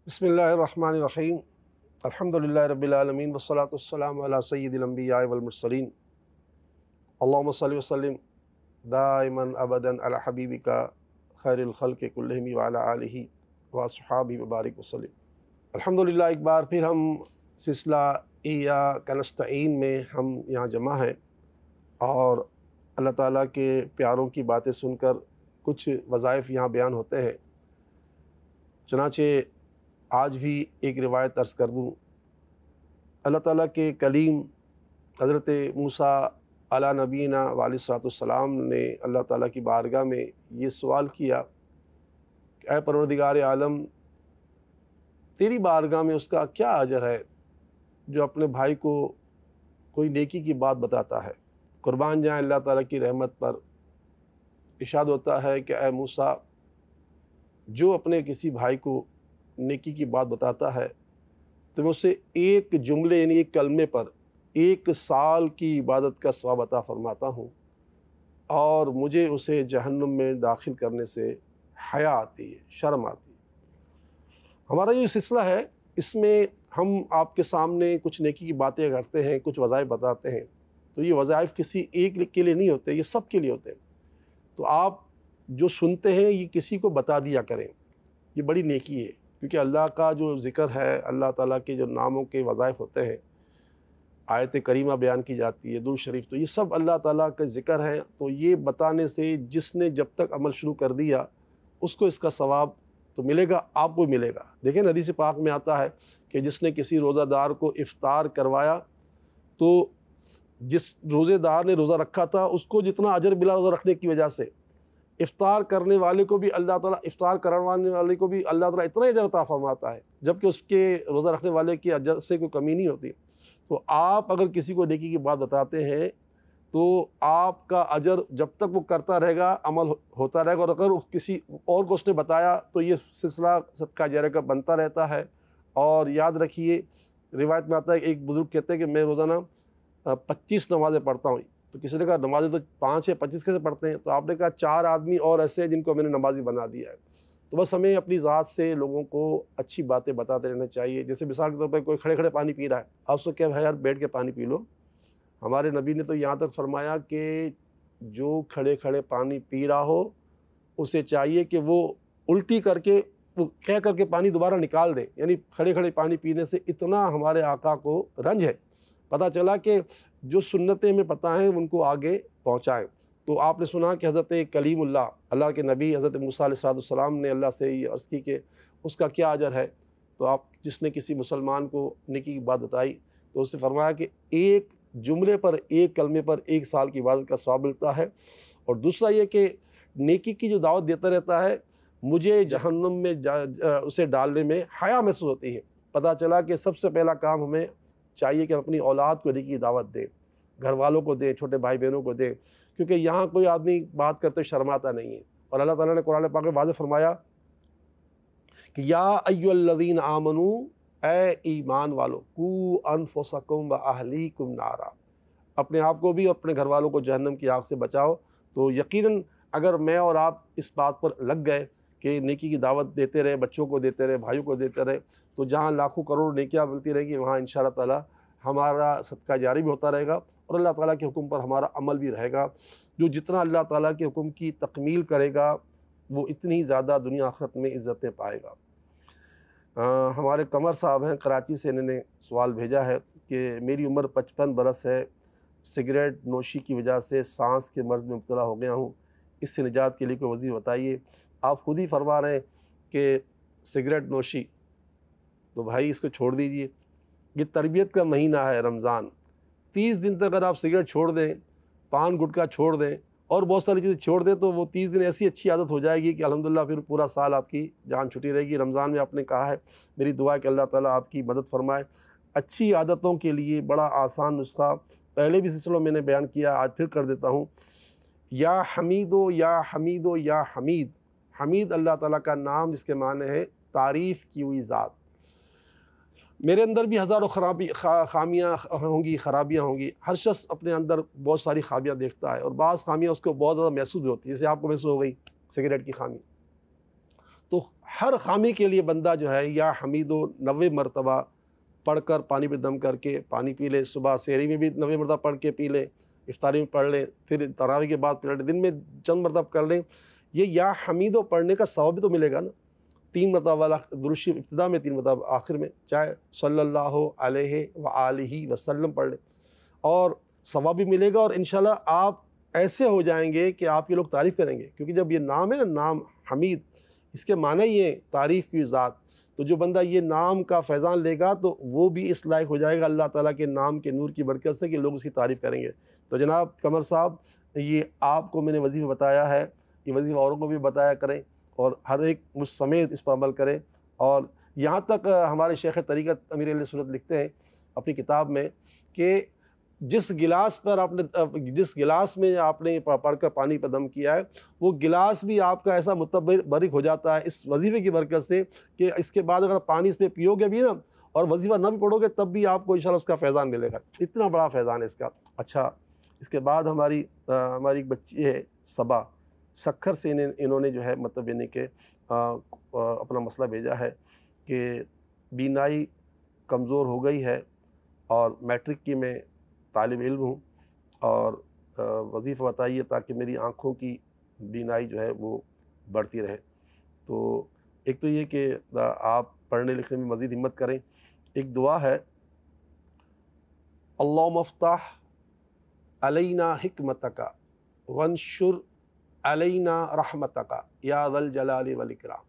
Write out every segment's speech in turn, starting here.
बिस्मिल्लाहिर्रहमानिर्रहीम अल्हम्दुलिल्लाहि रब्बिल आलमीन वस्सलातु वस्सलामु अला सय्यिदिल अंबिया'i वल मुरसलीन अल्लाहुम्मा सल्लि व सल्लिम दाइमन अबदन अला हबीबिका खैरिल खल्क़ि कुल्लिहिम व अला आलिहि व अस्हाबिहि व बारिक वसल्लिम। अल्हम्दुलिल्लाह, एक बार फिर हम सिलसिला इय्याका नस्तईन में हम यहाँ जमा हैं और अल्लाह ताला के प्यारों की बातें सुनकर कुछ वज़ाइफ़ यहाँ बयान होते हैं। चनाचे आज भी एक रिवायत अर्ज़ कर दूँ। अल्लाह ताला के कलीम हज़रत मूसा अला नबीना व अलैहिस्सलाम ने अल्लाह ताला की बारगाह में ये सवाल किया कि ऐ परवरदिगार आलम, तेरी बारगाह में उसका क्या अजर है जो अपने भाई को कोई नेकी की बात बताता है। कुर्बान जाए अल्लाह ताला की रहमत पर। इरशाद होता है कि ऐ मूसा, जो अपने किसी भाई को नेकी की बात बताता है तो मैं उसे एक जुमले यानी एक कलमे पर 1 साल की इबादत का सवाब अता फरमाता हूँ और मुझे उसे जहन्नुम में दाखिल करने से हया आती है, शर्म आती है। हमारा जो सिलसिला है इसमें हम आपके सामने कुछ नेकी की बातें करते हैं, कुछ वज़ाइफ़ बताते हैं। तो ये वज़ाइफ़ किसी एक के लिए नहीं होते, ये सब के लिए होते हैं। तो आप जो सुनते हैं ये किसी को बता दिया करें, ये बड़ी नेकी है। क्योंकि अल्लाह का जो ज़िक्र है, अल्लाह ताला के जो नामों के वज़ाइफ़ होते हैं, आयत करीमा बयान की जाती है, दुरूद शरीफ, तो ये सब अल्लाह ताला का ज़िक्र है। तो ये बताने से जिसने जब तक अमल शुरू कर दिया उसको इसका सवाब तो मिलेगा, आपको मिलेगा। देखें हदीस पाक में आता है कि जिसने किसी रोज़ादार को इफ़्तार करवाया तो जिस रोज़ेदार ने रोज़ा रखा था उसको जितना अजर मिला रोज़ा रखने की वजह से, इफ़्तार करने वाले को भी अल्लाह ताला, इफ़्तार करवाने वाले को भी अल्लाह ताला इतना अजर अता फरमाता है, जबकि उसके रोज़ा रखने वाले की अजर से कोई कमी नहीं होती। तो आप अगर किसी को नेकी की बात बताते हैं तो आपका अजर जब तक वो करता रहेगा, अमल होता रहेगा। और अगर किसी और को उसने बताया तो ये सिलसिला सदका जारिया का बनता रहता है। और याद रखिए, रिवायत में आता है एक बुज़ुर्ग कहते हैं कि मैं रोज़ाना 25 नमाज़ें पढ़ता हूँ। तो किसी ने कहा नमाज़ें तो 5 या 25 कैसे पढ़ते हैं? तो आपने कहा 4 आदमी और ऐसे हैं जिनको मैंने नमाज़ी बना दिया है। तो बस हमें अपनी ज़ात से लोगों को अच्छी बातें बताते रहना चाहिए। जैसे मिसाल के तौर पर कोई खड़े खड़े पानी पी रहा है, आप उसको क्या भाई यार बैठ के पानी पी लो। हमारे नबी ने तो यहाँ तक फरमाया कि जो खड़े खड़े पानी पी रहा हो उसे चाहिए कि वो उल्टी करके, वो कह करके पानी दोबारा निकाल दे। यानी खड़े खड़े पानी पीने से इतना हमारे आका को रंज है। पता चला कि जो सुन्नतें हमें पता हैं उनको आगे पहुँचाएँ। तो आपने सुना कि हज़रत कलीमुल्लाह, अल्लाह के नबी हज़रत मूसा अलैहिस्सलाम ने अल्लाह से ये अर्ज़ की कि उसका क्या अजर है। तो आप जिसने किसी मुसलमान को नेकी की बात बताई तो उससे फरमाया कि एक जुमले पर, एक कलमे पर 1 साल की इबादत का सवाब मिलता है। और दूसरा ये कि नेकी की जो दावत देता रहता है, मुझे जहन्नुम में उसे डालने में हया महसूस होती है। पता चला कि सबसे पहला काम हमें चाहिए कि हम अपनी औलाद को नेकी की दावत दें, घर वालों को दें, छोटे भाई बहनों को दें, क्योंकि यहाँ कोई आदमी बात करते शर्माता नहीं है। और अल्लाह ताला ने कुरान पाक में वाज़ेह फरमाया कि या अय्युहल्लज़ीना आमनू, ए ईमान वालो, कू अनफुसकुम व अहलीकुम नारा, अपने आप को भी और अपने घर वालों को जहन्नम की आग से बचाओ। तो यकीनन अगर मैं और आप इस बात पर लग गए कि नेकी की दावत देते रहे, बच्चों को देते रहे, भाइयों को देते रहे, तो जहाँ लाखों करोड़ नेकियां मिलती रहेगी वहाँ इंशाअल्लाह ताला हमारा सदका जारी भी होता रहेगा और अल्लाह ताला के हुक्म पर हमारा अमल भी रहेगा। जो जितना अल्लाह ताला के हुक्म की तकमील करेगा वो इतनी ज़्यादा दुनिया आखिरत में इज़्ज़तें पाएगा। हमारे कमर साहब हैं कराची से, इन्होंने सवाल भेजा है कि मेरी उम्र 55 बरस है, सिगरेट नोशी की वजह से सांस के मर्ज़ में मुब्तला हो गया हूँ, इससे निजात के लिए कोई वज़ीफ़ा बताइए। आप खुद ही फरमा रहे हैं कि सिगरेट नोशी, तो भाई इसको छोड़ दीजिए। ये तरबियत का महीना है रमज़ान। 30 दिन तक अगर आप सिगरेट छोड़ दें, पान गुटखा छोड़ दें और बहुत सारी चीज़ें छोड़ दें तो वो 30 दिन ऐसी अच्छी आदत हो जाएगी कि अल्हम्दुलिल्लाह फिर पूरा साल आपकी जान छुटी रहेगी। रमज़ान में आपने कहा है, मेरी दुआ है कि अल्लाह ताला आपकी मदद फरमाए। अच्छी आदतों के लिए बड़ा आसान नुस्खा पहले भी सिलसिलों मैंने बयान किया, आज फिर कर देता हूँ। या हमीदो या हमीदो या हमीद, हमीद अल्लाह ताला का नाम जिसके माने है तारीफ़ की हुई ज़ात। मेरे अंदर भी हज़ारों खामियाँ होंगी, ख़राबियाँ होंगी। हर शख्स अपने अंदर बहुत सारी खामियाँ देखता है और बाज़ खामियाँ उसको बहुत ज़्यादा महसूस भी होती है, जैसे आपको महसूस हो गई सिगरेट की खामी। तो हर खामी के लिए बंदा जो है या हमीदो 90 मरतबा पढ़कर पानी पे दम करके पानी पी ले, सुबह सहरी में भी 90 मरतबा पढ़ के पी ले, इफ्तारी में पढ़ लें, फिर तरावी के बाद पढ़ लें, दिन में चंद मरतबा कर लें, ये या हमीदो पढ़ने का सवाब भी तो मिलेगा ना। 3 मरतबा वाला दुरूद शरीफ इब्तिदा में, 3 मरतबा आखिर में, चाहे सल्लल्लाहु अलैहि व आलिहि वसल्लम पढ़ लें और सवाब भी मिलेगा। और इंशाल्लाह आप ऐसे हो जाएंगे कि आपके लोग तारीफ़ करेंगे, क्योंकि जब ये नाम है ना, नाम हमीद, इसके माने ही है तारीफ़ की ज़ात। तो जो बंदा ये नाम का फैज़ान लेगा तो वो भी इस लायक हो जाएगा अल्लाह ताला के नाम के नूर की बरकत से कि लोग उसकी तारीफ़ करेंगे। तो जनाब कमर साहब, ये आपको मैंने वजीफ़ा बताया है, ये वजीफ़ा औरों को भी बताया करें और हर एक मुझ समेत इस पर अमल करें। और यहाँ तक हमारे शेख तरीक़त अमीर अहले सुन्नत लिखते हैं अपनी किताब में कि जिस गिलास पर आपने जिस गिलास में आपने पढ़कर पानी पर दम किया है, वो गिलास भी आपका ऐसा मुतबरिक हो जाता है इस वजीफ़े की बरकत से कि इसके बाद अगर पानी इसमें पियोगे भी ना और वजीफ़ा ना भी पढ़ोगे तब भी आपको इंशाल्लाह उसका फैज़ान मिलेगा। इतना बड़ा फैज़ान है इसका। अच्छा, इसके बाद हमारी एक बच्ची है सबा, सक्खर से इन्होंने जो है मतलब यानी कि अपना मसला भेजा है कि बीनाई कमज़ोर हो गई है और मैट्रिक की मैं तालिब इल्म हूँ और वजीफ़ा बताइए ताकि मेरी आँखों की बीनाई जो है वो बढ़ती रहे। तो एक तो ये कि आप पढ़ने लिखने में मज़ीद हिम्मत करें। एक दुआ है, अल्लाहुम्मा अफ्ताह अलैना हिकमतका वंशुर अलैना रहमतका या ज़ल जलाली वल इकराम।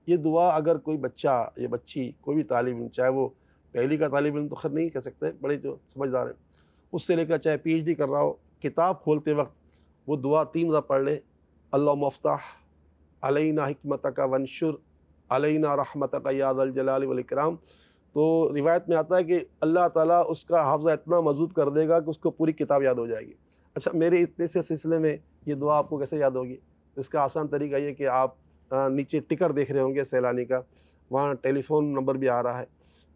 ये दुआ अगर कोई बच्चा या बच्ची, कोई भी तालिब इल्म, चाहे वो पहली का तालिब इल्म तो खैर नहीं कह सकते, बड़े जो समझदार हैं, उससे लेकर चाहे पीएचडी कर रहा हो, किताब खोलते वक्त वो दुआ 3 दफ़ा पढ़ ले, अल्लाहुम्मा अफ्ताह अलैना हिकमतका वंशुर अलैना रहमतका या ज़ल जलाली वल इकराम। तो रिवायत में आता है कि अल्लाह ताला उसका हाफ़ज़ा इतना मज़बूत कर देगा कि उसको पूरी किताब याद हो जाएगी। अच्छा, मेरे इतने से सिलसिले में ये दुआ आपको कैसे याद होगी? इसका आसान तरीका ये कि आप नीचे टिकर देख रहे होंगे सैलानी का, वहाँ टेलीफ़ोन नंबर भी आ रहा है,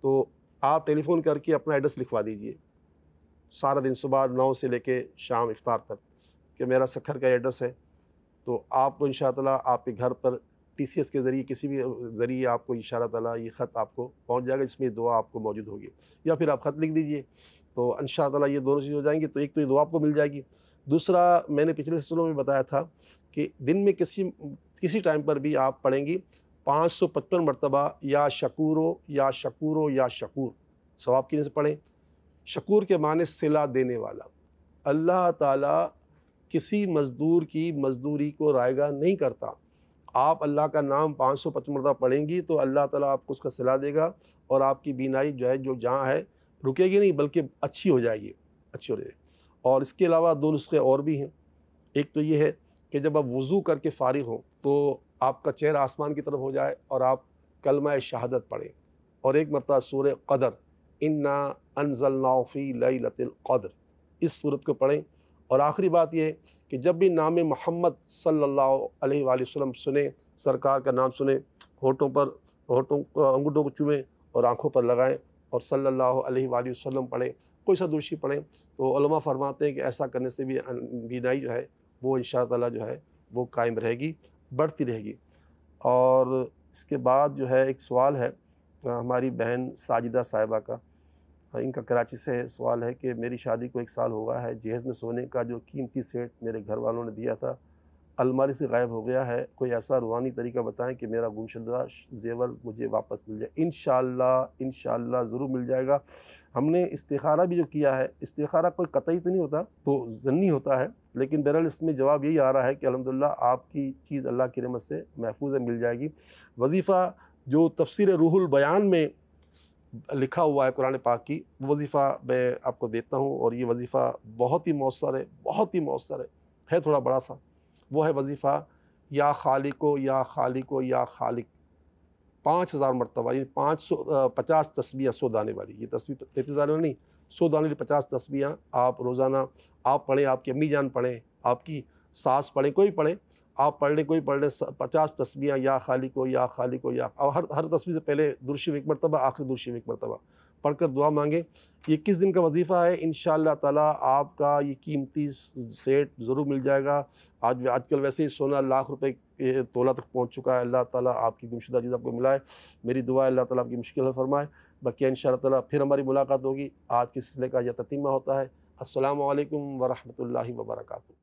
तो आप टेलीफ़ोन करके अपना एड्रेस लिखवा दीजिए सारा दिन, सुबह 9 से लेके शाम इफ्तार तक, कि मेरा सक्खर का एड्रेस है। तो आपको इंशाअल्लाह आपके घर पर टीसीएस के ज़रिए, किसी भी ज़रिए आपको इंशाअल्लाह ये ख़त आपको पहुंच जाएगा जिसमें दुआ आपको मौजूद होगी, या फिर आप ख़त लिख दीजिए तो इंशाअल्लाह ये दोनों चीज़ हो जाएंगी। तो एक तो ये दुआ आपको मिल जाएगी, दूसरा मैंने पिछले सिलसिलों में बताया था कि दिन में किसी टाइम पर भी आप पढ़ेंगी 555 मरतबा या शकूरो या शकूरो या शकूर। सवाब की से पढ़ें। शकूर के माने सिला देने वाला। अल्लाह ताला किसी मज़दूर की मज़दूरी को रायगा नहीं करता। आप अल्लाह का नाम 555 मरतबा पढ़ेंगी तो अल्लाह ताला आपको उसका सिला देगा और आपकी बीनाई जो है, जो जहाँ है, रुकेगी नहीं बल्कि अच्छी हो जाएगी, अच्छी हो जाएगी। और इसके अलावा 2 नुस्खे और भी हैं। एक तो ये है कि जब आप वज़ू करके फ़ारिग हों तो आपका चेहरा आसमान की तरफ हो जाए और आप कलमा शहादत पढ़ें, और एक मरतबा सूरह क़दर, इन्ना अंज़लनाहु फ़ी लैलतिल क़द्र, इस सूरत को पढ़ें। और आखिरी बात यह है कि जब भी नाम मोहम्मद सल्लल्लाहु अलैहि वसल्लम सुने, सरकार का नाम सुने, होठों अंगूठों को चूमें और आँखों पर लगाएं और सल्लल्लाहु अलैहि वसल्लम पढ़ें, कोई सा दूषी पढ़ें। तो उलमा फरमाते हैं कि ऐसा करने से भी बीनाई जो है वो इंशाअल्लाह जो है वो कायम रहेगी, बढ़ती रहेगी। और इसके बाद जो है एक सवाल है हमारी बहन साजिदा साहिबा का, इनका कराची से सवाल है कि मेरी शादी को 1 साल हुआ है, जहेज़ में सोने का जो कीमती सेट मेरे घर वालों ने दिया था अलमारी से गायब हो गया है, कोई ऐसा रूहानी तरीका बताएं कि मेरा गुमशुदा ज़ेवर मुझे वापस मिल जाए। इंशाअल्लाह ज़रूर मिल जाएगा। हमने इस्तिखारा भी जो किया है, इस्तिखारा कोई कतई तो नहीं होता, तो ज़न्नी होता है, लेकिन बहरहाल इसमें जवाब यही आ रहा है कि अल्हम्दुलिल्लाह आपकी चीज़ अल्लाह की रहमत से महफूज़ है, मिल जाएगी। वजीफ़ा जो तफसीर रूहुल बयान में लिखा हुआ है कुरान पाक की, वो वजीफ़ा मैं आपको देता हूँ और ये वजीफ़ा बहुत ही मौसर है, बहुत ही मौसर है थोड़ा बड़ा सा। वो है वजीफ़ा या खालिको या खालिको या खालिक, 5000 मरतबा, ये 50 तस्बीह 100 दाने वाली, ये तस्बीह 33 दाने वाली नहीं, 100 दाने वाली 50 तस्बीह आप रोज़ाना आप पढ़ें, आपकी अम्मी जान पढ़ें, आपकी सास पढ़ें, कोई पढ़े, आप पढ़ लें, कोई पढ़ ले, 50 तस्बीह या खालिको या खालिको या, और हर तस्बीह से पहले दुरूद शरीफ 1 मरतबा, आखिर दुरूद शरीफ 1 मरतबा पढ़कर दुआ मांगें। 21 दिन का वजीफ़ा है, इंशाअल्लाह ताला आपका ये कीमती सेट ज़रूर मिल जाएगा। आजकल वैसे ही सोना लाख रुपए के तोला तक पहुँच चुका है। अल्लाह ताला आपकी गुमशुदा चीज़ आपको मिलाए। मेरी दुआ है अल्लाह ताला आपकी मुश्किल हल फरमाए। बाकी इंशाअल्लाह ताला फिर हमारी मुलाकात होगी। आज के सिलसिले का यह ततीमा होता है। अस्सलामु अलैकुम व रहमतुल्लाहि व बरकातुहू।